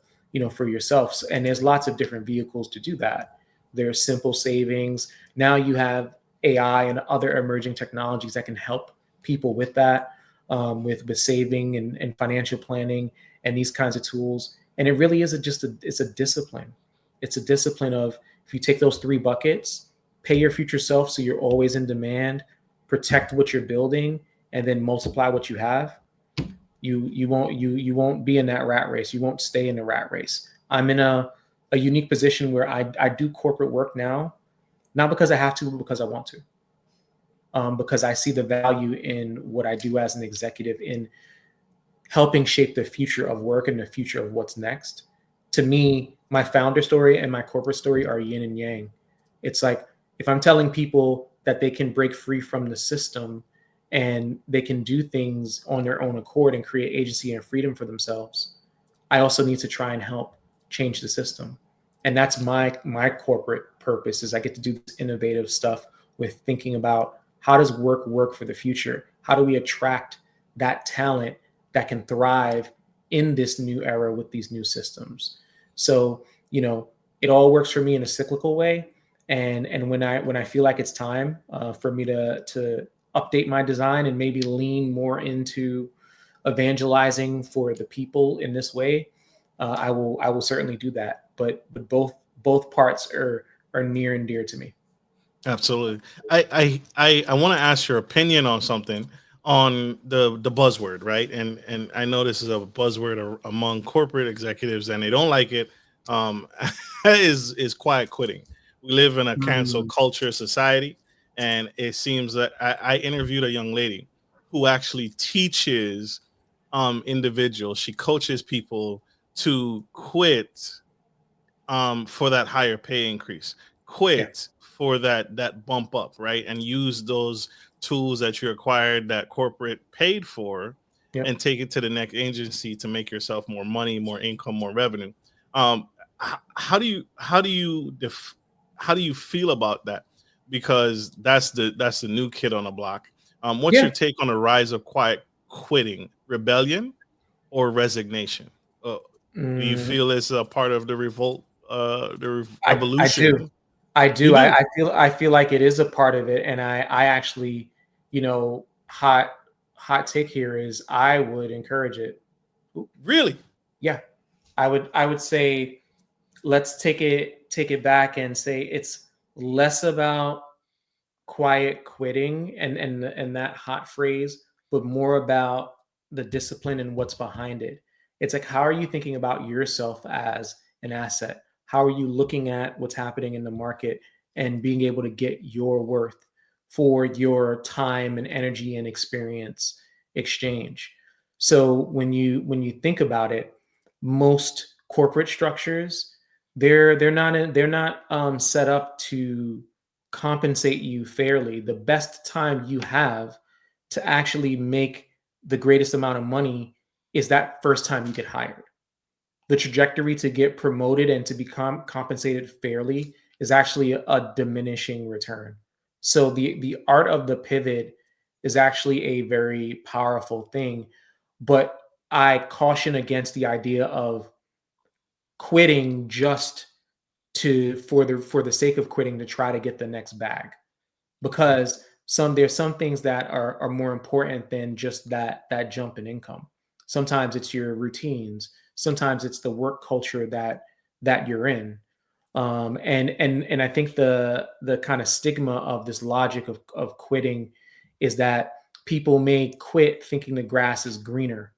for yourself. And there's lots of different vehicles to do that. There's simple savings. Now you have AI and other emerging technologies that can help people with that, with saving and financial planning and these kinds of tools. And it really is it's a discipline. It's a discipline of, if you take those three buckets, pay your future self so you're always in demand, protect what you're building, and then multiply what you have, you won't be in that rat race. You won't stay in the rat race. I'm in a unique position where I do corporate work now, not because I have to, but because I want to. Because I see the value in what I do as an executive in helping shape the future of work and the future of what's next. To me, my founder story and my corporate story are yin and yang. It's like, if I'm telling people that they can break free from the system and they can do things on their own accord and create agency and freedom for themselves, I also need to try and help change the system. And that's my corporate purpose, is I get to do this innovative stuff with thinking about, how does work for the future? How do we attract that talent that can thrive in this new era with these new systems? So, it all works for me in a cyclical way. And when I feel like it's time for me to update my design and maybe lean more into evangelizing for the people in this way, I will certainly do that. But both parts are near and dear to me. Absolutely. I want to ask your opinion on something, on the buzzword, right? And I know this is a buzzword among corporate executives, and they don't like it. Um, is quiet quitting. We live in a cancel Mm, culture society, and it seems that I interviewed a young lady who actually teaches individuals. She coaches people to quit for that higher pay increase, yeah. quit for that bump up, right? And use those tools that you acquired that corporate paid for, Yep. and take it to the next agency to make yourself more money, more income, more revenue. Um, how do you feel about that? Because that's the new kid on the block. What's Yeah. your take on the rise of quiet quitting, rebellion, or resignation? Uh, do you Mm, feel it's a part of the revolt, I do. evolution? I You do. do. I feel like it is a part of it, and I actually, hot take here is I would encourage it. Oop, Really? yeah, I would say let's take it back and say it's less about quiet quitting and that hot phrase, but more about the discipline and what's behind it. It's like, how are you thinking about yourself as an asset? How are you looking at what's happening in the market and being able to get your worth for your time and energy and experience exchange? So when you think about it, most corporate structures, they're not set up to compensate you fairly. The best time you have to actually make the greatest amount of money is that first time you get hired. The trajectory to get promoted and to become compensated fairly is actually a diminishing return. So the art of the pivot is actually a very powerful thing, but I caution against the idea of quitting just to for the sake of quitting to try to get the next bag, Okay. because there's some things that are more important than just that jump in income. Sometimes it's your routines. Sometimes it's the work culture that you're in. And I think the kind of stigma of this logic of quitting is that people may quit thinking the grass is greener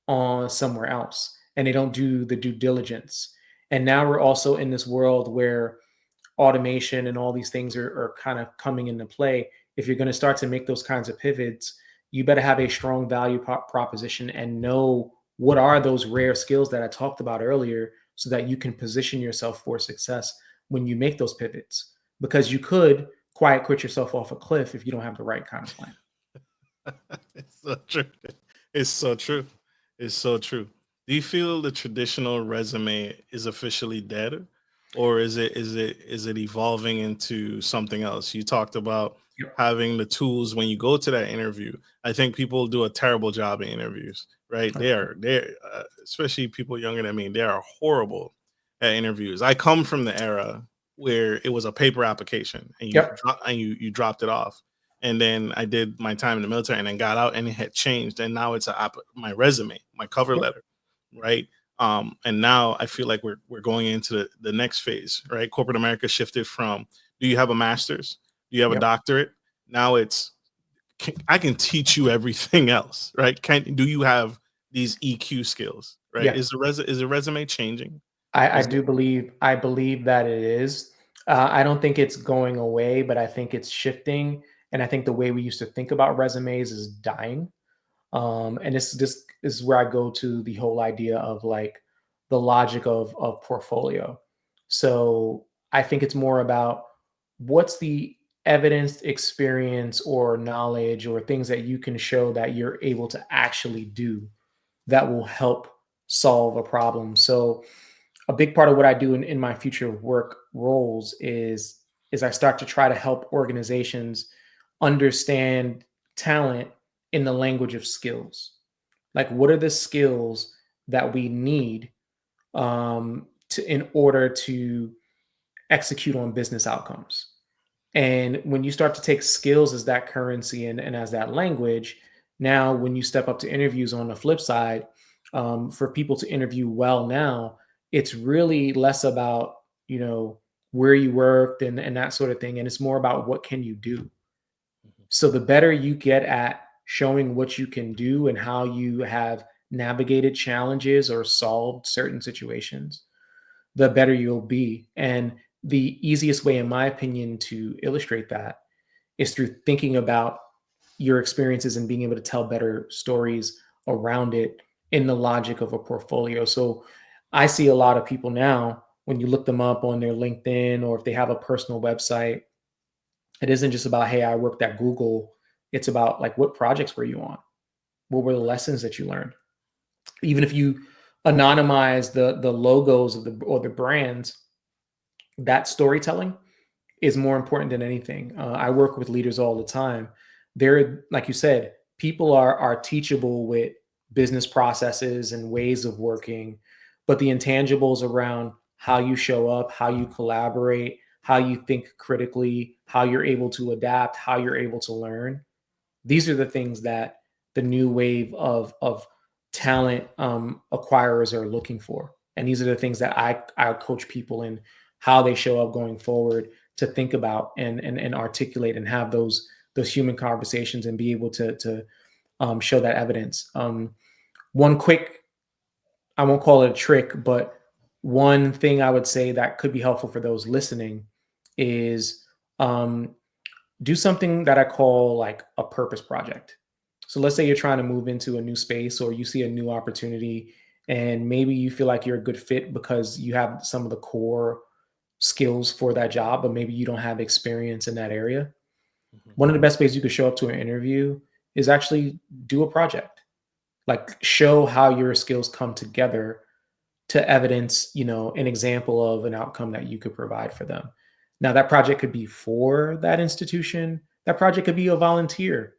on somewhere else, and they don't do the due diligence. And now we're also in this world where automation and all these things are kind of coming into play. If you're going to start to make those kinds of pivots, you better have a strong value proposition and know what are those rare skills that I talked about earlier, so that you can position yourself for success when you make those pivots. Because you could quiet quit yourself off a cliff if you don't have the right kind of plan. It's so true. It's so true. It's so true. Do you feel the traditional resume is officially dead, or is it evolving into something else? You talked about Yep. having the tools when you go to that interview. I think people do a terrible job in interviews, right? They are especially people younger than me. They are horrible at interviews. I come from the era where it was a paper application, and Yep. you dropped it off, and then I did my time in the military and then got out, and it had changed, and now it's my resume, my cover Yep. letter, right? And now I feel like we're going into the next phase, right? Corporate America shifted from, do you have a master's, do you have a Yep. doctorate? Now it's, I can teach you everything else, right? Can Do you have these EQ skills, right? Yeah. Is the resume changing? I Is do it believe that it is. I don't think it's going away, but I think it's shifting. And I think the way we used to think about resumes is dying. And this is where I go to the whole idea of like the logic of portfolio. So I think it's more about what's the evidence, experience, or knowledge, or things that you can show that you're able to actually do that will help solve a problem. So a big part of what I do in my future work roles is I start to try to help organizations understand talent in the language of skills. Like, what are the skills that we need in order to execute on business outcomes? And when you start to take skills as that currency and as that language, now when you step up to interviews on the flip side, for people to interview well now, it's really less about, you know, where you worked and that sort of thing. And it's more about what can you do. So the better you get at showing what you can do and how you have navigated challenges or solved certain situations, the better you'll be. And the easiest way, in my opinion, to illustrate that is through thinking about your experiences and being able to tell better stories around it in the logic of a portfolio. So I see a lot of people now, when you look them up on their LinkedIn or if they have a personal website, it isn't just about, hey, I worked at Google. It's about like, what projects were you on? What were the lessons that you learned? Even if you anonymize the logos of the brands, that storytelling is more important than anything. I work with leaders all the time. They're, like you said, people are teachable with business processes and ways of working, but the intangibles around how you show up, how you collaborate, how you think critically, how you're able to adapt, how you're able to learn. These are the things that the new wave of talent acquirers are looking for, and these are the things that I coach people in how they show up going forward, to think about and articulate and have those human conversations and be able to show that evidence. One quick, I won't call it a trick, but one thing I would say that could be helpful for those listening is um, do something that I call like a purpose project. So let's say you're trying to move into a new space or you see a new opportunity, and maybe you feel like you're a good fit because you have some of the core skills for that job, but maybe you don't have experience in that area. Mhm. One of the best ways you could show up to an interview is actually do a project. Like, show how your skills come together to evidence, an example of an outcome that you could provide for them. Now, that project could be for that institution. That project could be a volunteer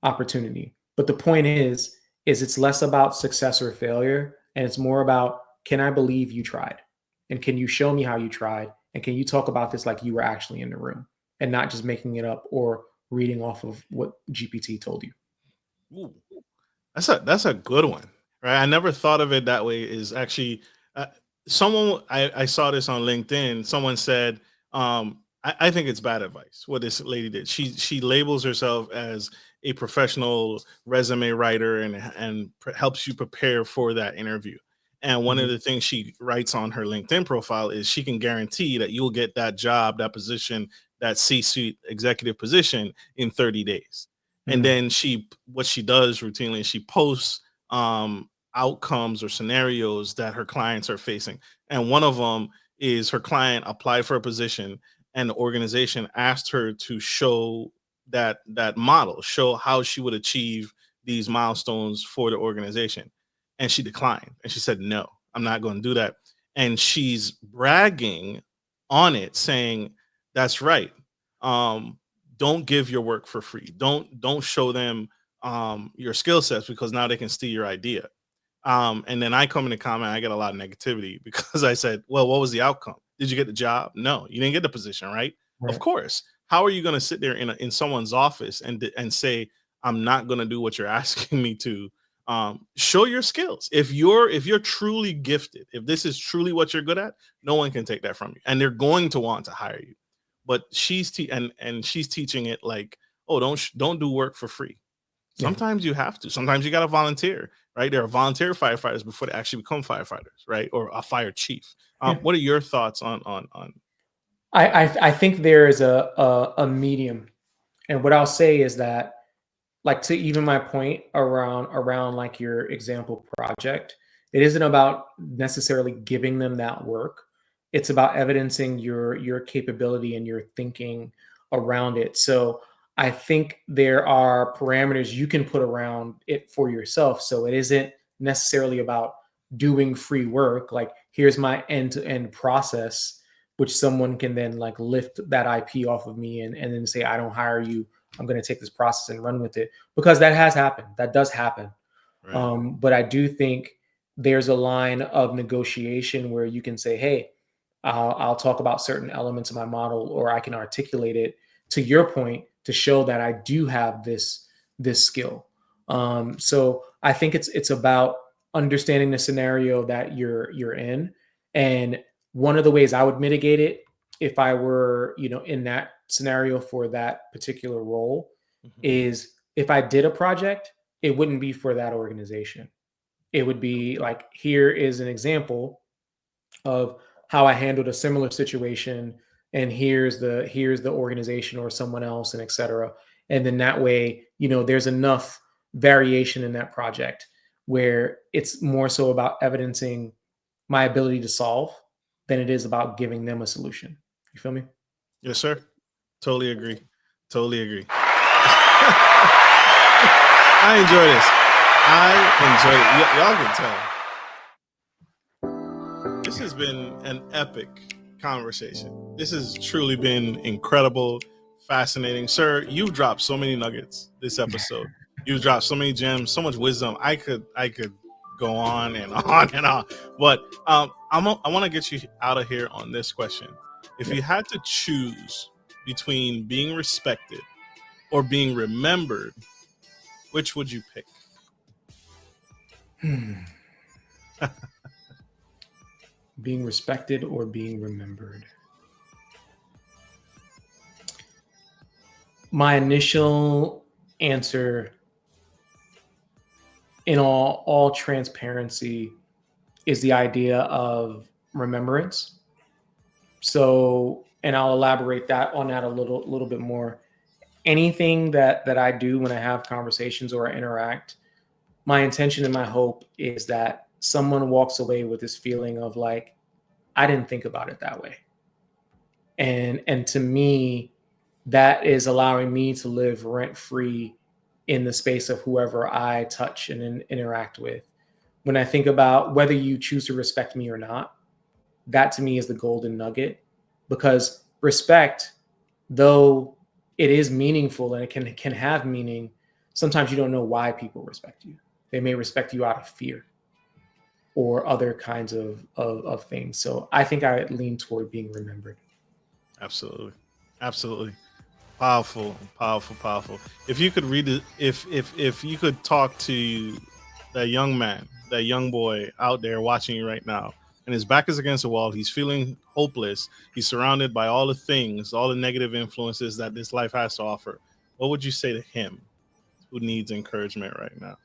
opportunity. But the point is it's less about success or failure, and it's more about, can I believe you tried? And can you show me how you tried? And can you talk about this like you were actually in the room and not just making it up or reading off of what GPT told you? Ooh, that's a good one, right? I never thought of it that way. Is actually uh, someone I saw this on LinkedIn. Someone said, I think it's bad advice what this lady did. She labels herself as a professional resume writer and helps you prepare for that interview. And one of Mhm. the things she writes on her LinkedIn profile is she can guarantee that you'll get that job, that position, that C-suite executive position in 30 days. And Mm. then what she does routinely is she posts outcomes or scenarios that her clients are facing. And one of them is her client applied for a position and the organization asked her to show that model, show how she would achieve these milestones for the organization. And she declined. And she said, "No, I'm not going to do that." And she's bragging on it, saying, "That's right. Um, don't give your work for free. Don't show them your skill sets because now they can steal your idea." And then I come in the comment, I get a lot of negativity because I said, "Well, what was the outcome? Did you get the job? No, you didn't get the position, right? Of Right. course. How are you going to sit there in someone's office and say I'm not going to do what you're asking me to?" Show your skills. If you're truly gifted, if this is truly what you're good at, no one can take that from you, and they're going to want to hire you. But and she's teaching it like, oh, don't do work for free. Yeah. Sometimes you have to. Sometimes you got to volunteer, right? There are volunteer firefighters before they actually become firefighters, right? Or a fire chief. Yeah. What are your thoughts on? I think there is a medium, and what I'll say is that, like, to even my point around like your example project, it isn't about necessarily giving them that work. It's about evidencing your capability and your thinking around it. So I think there are parameters you can put around it for yourself. So it isn't necessarily about doing free work. Like, here's my end-to-end process, which someone can then like lift that IP off of me and then say, I don't hire you. I'm going to take this process and run with it, because that has happened. That does happen. Right. But I do think there's a line of negotiation where you can say, hey, I'll talk about certain elements of my model, or I can articulate it to your point to show that I do have this skill. So I think it's about understanding the scenario that you're in. And one of the ways I would mitigate it, if I were, in that scenario for that particular role, Mhm. is if I did a project, it wouldn't be for that organization. It would be like, here is an example of how I handled a similar situation, and here's the organization or someone else, and et cetera. And then that way, there's enough variation in that project where it's more so about evidencing my ability to solve than it is about giving them a solution. You feel me? Yes, sir. Totally agree. Totally agree. I enjoy this. Y'all can tell. This has been an epic conversation. This has truly been incredible, fascinating. Sir, you've dropped so many nuggets this episode. You've dropped so many gems, so much wisdom. I could go on and on and on. But I want to get you out of here on this question. If you had to choose between being respected or being remembered, which would you pick? Being respected or being remembered? My initial answer, in all transparency, is the idea of remembrance. So, and I'll elaborate on that a little bit more. Anything that I do when I have conversations or I interact, my intention and my hope is that someone walks away with this feeling of like, I didn't think about it that way. And to me, that is allowing me to live rent free in the space of whoever I touch and interact with. When I think about whether you choose to respect me or not, that to me is the golden nugget, because respect, though it is meaningful and it can have meaning, sometimes you don't know why people respect you. They may respect you out of fear or other kinds of things. So I think I lean toward being remembered. Absolutely. Absolutely. Powerful, powerful, powerful. If you could read it, if you could talk to that young man, that young boy out there watching you right now, and his back is against the wall, he's feeling hopeless, he's surrounded by all the things, all the negative influences that this life has to offer, what would you say to him who needs encouragement right now?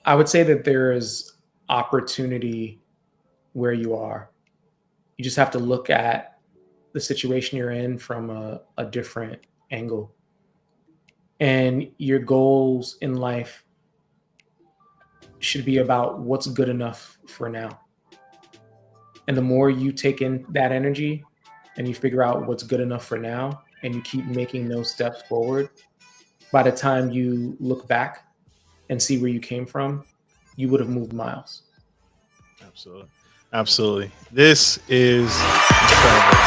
I would say that there is opportunity where you are. You just have to look at the situation you're in from a different angle. And your goals in life should be about what's good enough for now. And the more you take in that energy and you figure out what's good enough for now, and you keep making those steps forward, by the time you look back and see where you came from, you would have moved miles. Absolutely. Absolutely. This is incredible.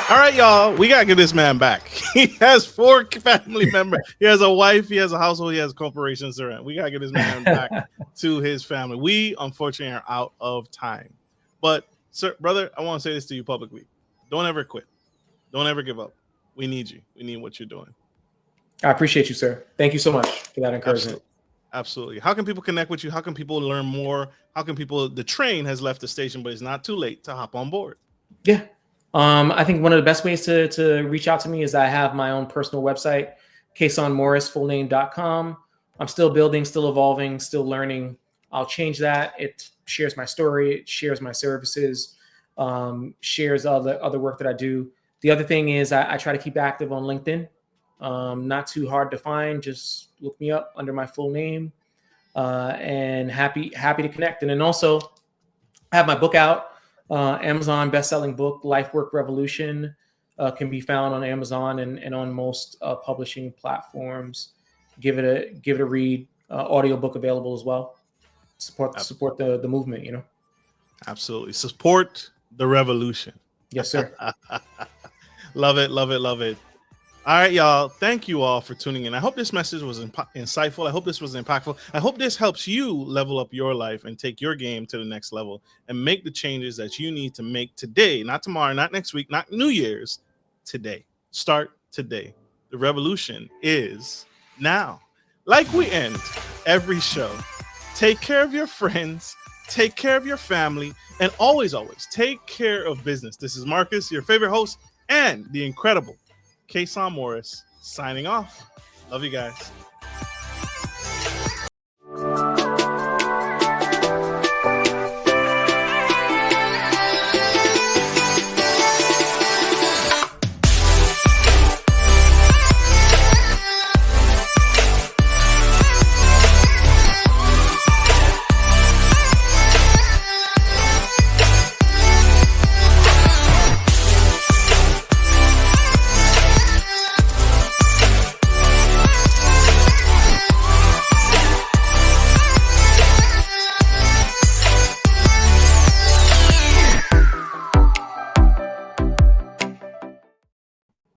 All right, y'all. We got to get this man back. He has 4 family members. He has a wife. He has a household. He has corporations to run. We got to get this man back to his family. We, unfortunately, are out of time. But, sir, brother, I want to say this to you publicly. Don't ever quit. Don't ever give up. We need you. We need what you're doing. I appreciate you, sir. Thank you so much for that encouragement. Absolutely. How can people connect with you? How can people learn more? How can people, the train has left the station, but it's not too late to hop on board. Yeah. I think one of the best ways to reach out to me is I have my own personal website, KasonMorris.com. I'm still building, still evolving, still learning. I'll change that. It shares my story, it shares my services, shares other work that I do. The other thing is I try to keep active on LinkedIn. Not too hard to find. Just look me up under my full name, and happy to connect. And then also I have my book out, Amazon best-selling book, Life Work Revolution, can be found on Amazon and on most publishing platforms. Give it a read. Audiobook available as well. Support the movement, you know. Absolutely. Support the revolution. Yes, sir. Love it, love it, love it. All right, y'all. Thank you all for tuning in. I hope this message was insightful. I hope this was impactful. I hope this helps you level up your life and take your game to the next level and make the changes that you need to make today, not tomorrow, not next week, not New Year's, today. Start today. The revolution is now. Like we end every show, take care of your friends, take care of your family, and always take care of business. This is Marcus, your favorite host, and the incredible Kason Morris signing off. Love you guys.